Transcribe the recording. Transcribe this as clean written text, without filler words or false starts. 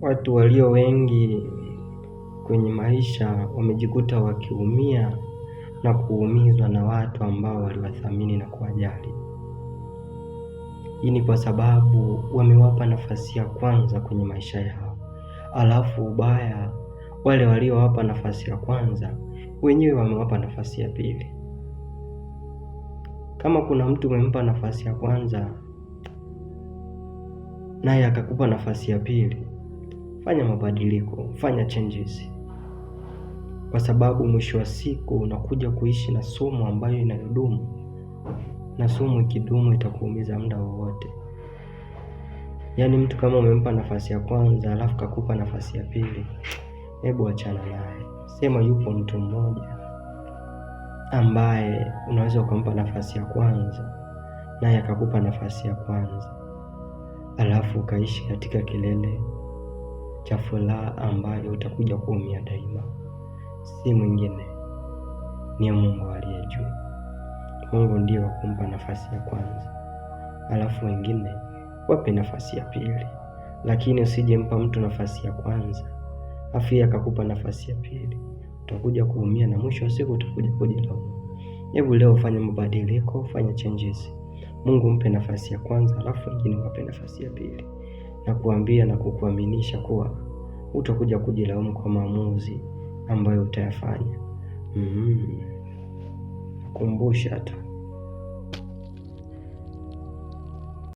Watu walio wengi kwenye maisha wamejikuta wakiumia na kuumizwa na watu ambao waliwathamini na kuwajali. Hii ni kwa sababu wamewapa nafasi ya kwanza kwenye maisha yao. Alafu ubaya, wale waliowapa nafasi ya kwanza wenyewe wamewapa nafasi ya pili. Kama kuna mtu umempa nafasi ya kwanza naye akakupa nafasi ya pili, fanya mabadiliko, fanya changes, kwa sababu mwisho wa siku unakuja kuishi na sumu ambayo inayodumu, na sumu ikidumu itakuumiza muda wowote. Yaani mtu kama umempa nafasi ya kwanza alafu kakupa nafasi ya pili, hebu achana naye. Sema yupo mtu mmoja ambaye unaweza ukampa nafasi ya kwanza naye akakupa nafasi ya kwanza, alafu ukaishi katika kilele cha furaha ambayo utakuja kuumia daima. Si mwingine, ni Mungu aliye juu. Mungu ndiye wa kumpa nafasi ya kwanza, alafu wengine wape nafasi ya pili. Lakini usijempa mtu nafasi ya kwanza afu yeye akakupa nafasi ya pili, utakuja kuumia na mwisho wa siku utakuja kujilaumu. Hebu leo fanya mabadiliko, fanya changes. Mungu mpe nafasi ya kwanza, alafu wengine wape nafasi ya pili, na kuambia na kukuaminisha kuwa utakuja kujilaumu kwa maamuzi ambayo utayafanya. Kumbusha tu.